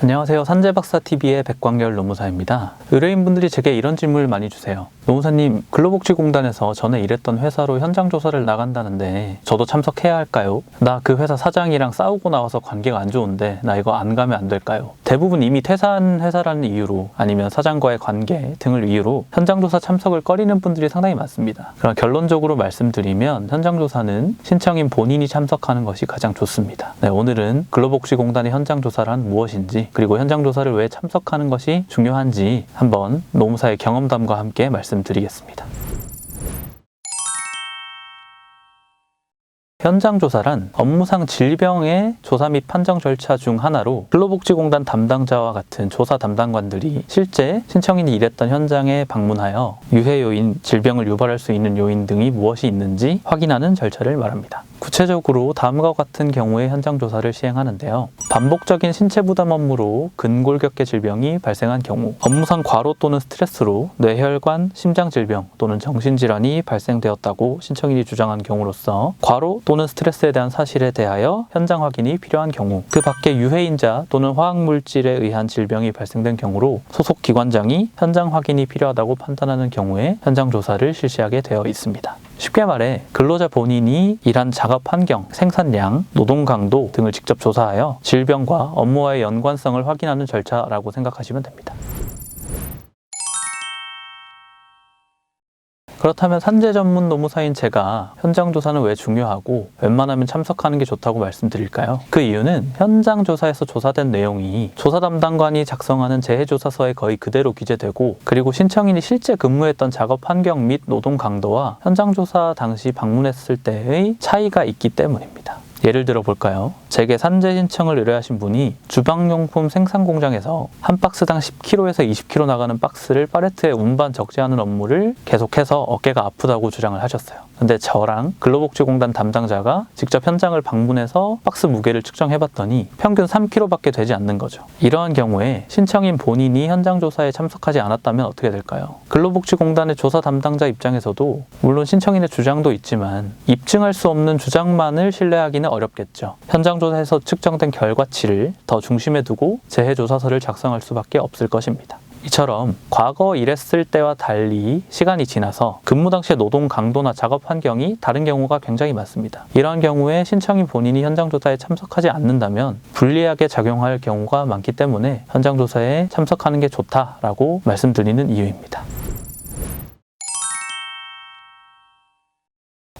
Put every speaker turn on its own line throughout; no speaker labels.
안녕하세요. 산재박사TV의 백광열 노무사입니다. 의뢰인분들이 제게 이런 질문을 많이 주세요. 노무사님, 근로복지공단에서 전에 일했던 회사로 현장 조사를 나간다는데 저도 참석해야 할까요? 나 그 회사 사장이랑 싸우고 나와서 관계가 안 좋은데 나 이거 안 가면 안 될까요? 대부분 이미 퇴사한 회사라는 이유로 아니면 사장과의 관계 등을 이유로 현장 조사 참석을 꺼리는 분들이 상당히 많습니다. 그럼 결론적으로 말씀드리면 현장 조사는 신청인 본인이 참석하는 것이 가장 좋습니다. 네, 오늘은 근로복지공단의 현장 조사란 무엇인지 그리고 현장 조사를 왜 참석하는 것이 중요한지 한번 노무사의 경험담과 함께 말씀드리겠습니다. 현장 조사란 업무상 질병의 조사 및 판정 절차 중 하나로 근로복지공단 담당자와 같은 조사 담당관들이 실제 신청인이 일했던 현장에 방문하여 유해 요인, 질병을 유발할 수 있는 요인 등이 무엇이 있는지 확인하는 절차를 말합니다. 구체적으로 다음과 같은 경우에 현장 조사를 시행하는데요. 반복적인 신체 부담 업무로 근골격계 질병이 발생한 경우, 업무상 과로 또는 스트레스로 뇌혈관, 심장 질병 또는 정신질환이 발생되었다고 신청인이 주장한 경우로서 과로 또는 스트레스에 대한 사실에 대하여 현장 확인이 필요한 경우, 그 밖에 유해인자 또는 화학물질에 의한 질병이 발생된 경우로 소속 기관장이 현장 확인이 필요하다고 판단하는 경우에 현장 조사를 실시하게 되어 있습니다. 쉽게 말해 근로자 본인이 일한 작업 환경, 생산량, 노동 강도 등을 직접 조사하여 질병과 업무와의 연관성을 확인하는 절차라고 생각하시면 됩니다. 그렇다면 산재 전문 노무사인 제가 현장 조사는 왜 중요하고 웬만하면 참석하는 게 좋다고 말씀드릴까요? 그 이유는 현장 조사에서 조사된 내용이 조사 담당관이 작성하는 재해조사서에 거의 그대로 기재되고, 그리고 신청인이 실제 근무했던 작업 환경 및 노동 강도와 현장 조사 당시 방문했을 때의 차이가 있기 때문입니다. 예를 들어 볼까요? 제게 산재 신청을 의뢰하신 분이 주방용품 생산 공장에서 한 박스당 10kg에서 20kg 나가는 박스를 팔레트에 운반 적재하는 업무를 계속해서 어깨가 아프다고 주장을 하셨어요. 근데 저랑 근로복지공단 담당자가 직접 현장을 방문해서 박스 무게를 측정해봤더니 평균 3kg밖에 되지 않는 거죠. 이러한 경우에 신청인 본인이 현장 조사에 참석하지 않았다면 어떻게 될까요? 근로복지공단의 조사 담당자 입장에서도 물론 신청인의 주장도 있지만 입증할 수 없는 주장만을 신뢰하기는 어렵겠죠. 현장 조사에서 측정된 결과치를 더 중심에 두고 재해조사서를 작성할 수밖에 없을 것입니다. 이처럼 과거 일했을 때와 달리 시간이 지나서 근무 당시의 노동 강도나 작업 환경이 다른 경우가 굉장히 많습니다. 이러한 경우에 신청인 본인이 현장 조사에 참석하지 않는다면 불리하게 작용할 경우가 많기 때문에 현장 조사에 참석하는 게 좋다라고 말씀드리는 이유입니다.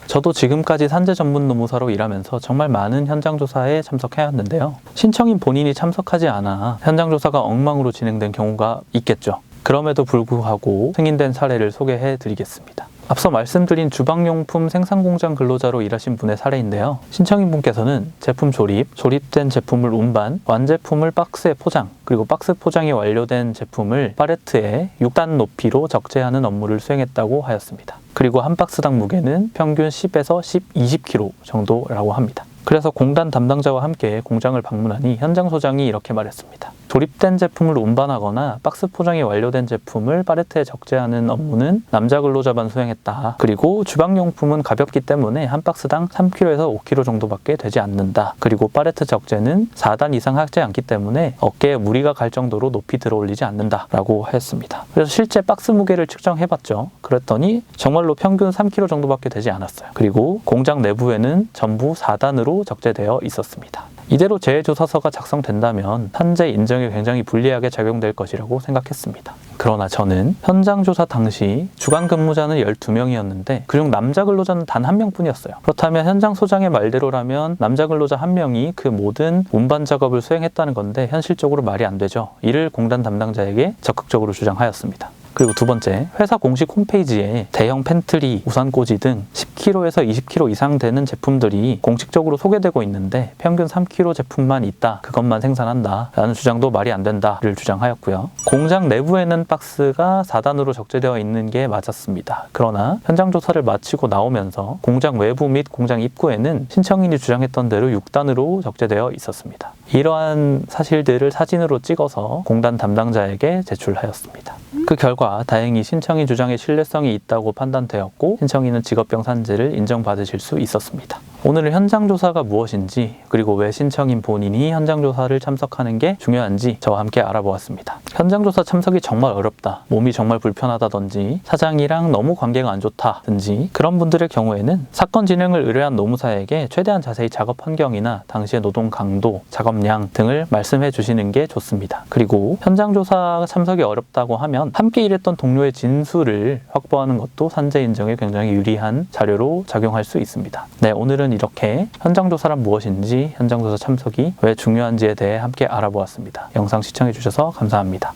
저도 지금까지 산재 전문 노무사로 일하면서 정말 많은 현장 조사에 참석해왔는데요. 신청인 본인이 참석하지 않아 현장 조사가 엉망으로 진행된 경우가 있겠죠. 그럼에도 불구하고 승인된 사례를 소개해 드리겠습니다. 앞서 말씀드린 주방용품 생산공장 근로자로 일하신 분의 사례인데요. 신청인 분께서는 제품 조립된 제품을 운반, 완제품을 박스에 포장, 그리고 박스 포장이 완료된 제품을 팔레트에 6단 높이로 적재하는 업무를 수행했다고 하였습니다. 그리고 한 박스당 무게는 평균 10에서 20kg 정도라고 합니다. 그래서 공단 담당자와 함께 공장을 방문하니 현장 소장이 이렇게 말했습니다. 조립된 제품을 운반하거나 박스 포장이 완료된 제품을 팔레트에 적재하는 업무는 남자 근로자만 수행했다. 그리고 주방용품은 가볍기 때문에 한 박스당 3kg에서 5kg 정도밖에 되지 않는다. 그리고 팔레트 적재는 4단 이상 하지 않기 때문에 어깨에 무리가 갈 정도로 높이 들어올리지 않는다 라고 하였습니다. 그래서 실제 박스 무게를 측정해봤죠. 그랬더니 정말로 평균 3kg 정도밖에 되지 않았어요. 그리고 공장 내부에는 전부 4단으로 적재되어 있었습니다. 이대로 재해조사서가 작성된다면 산재 인정에 굉장히 불리하게 작용될 것이라고 생각했습니다. 그러나 저는 현장 조사 당시 주간 근무자는 12명이었는데 그중 남자 근로자는 단 1명뿐이었어요. 그렇다면 현장 소장의 말대로라면 남자 근로자 1명이 그 모든 운반 작업을 수행했다는 건데 현실적으로 말이 안 되죠. 이를 공단 담당자에게 적극적으로 주장하였습니다. 그리고 두 번째, 회사 공식 홈페이지에 대형 팬트리, 우산꽂이 등 10kg에서 20kg 이상 되는 제품들이 공식적으로 소개되고 있는데 평균 3kg 제품만 있다, 그것만 생산한다 라는 주장도 말이 안 된다를 주장하였고요. 공장 내부에는 박스가 4단으로 적재되어 있는 게 맞았습니다. 그러나 현장 조사를 마치고 나오면서 공장 외부 및 공장 입구에는 신청인이 주장했던 대로 6단으로 적재되어 있었습니다. 이러한 사실들을 사진으로 찍어서 공단 담당자에게 제출하였습니다. 그 결과 다행히 신청인 주장에 신뢰성이 있다고 판단되었고 신청인은 직업병 산재를 인정받으실 수 있었습니다. 오늘은 현장 조사가 무엇인지, 그리고 왜 신청인 본인이 현장 조사를 참석하는 게 중요한지 저와 함께 알아보았습니다. 현장 조사 참석이 정말 어렵다, 몸이 정말 불편하다든지 사장이랑 너무 관계가 안 좋다든지 그런 분들의 경우에는 사건 진행을 의뢰한 노무사에게 최대한 자세히 작업 환경이나 당시의 노동 강도, 작업량 등을 말씀해 주시는 게 좋습니다. 그리고 현장 조사 참석이 어렵다고 하면 함께 일했던 동료의 진술을 확보하는 것도 산재 인정에 굉장히 유리한 자료로 작용할 수 있습니다. 네, 오늘은 이렇게 현장 조사란 무엇인지, 현장 조사 참석이 왜 중요한지에 대해 함께 알아보았습니다. 영상 시청해 주셔서 감사합니다.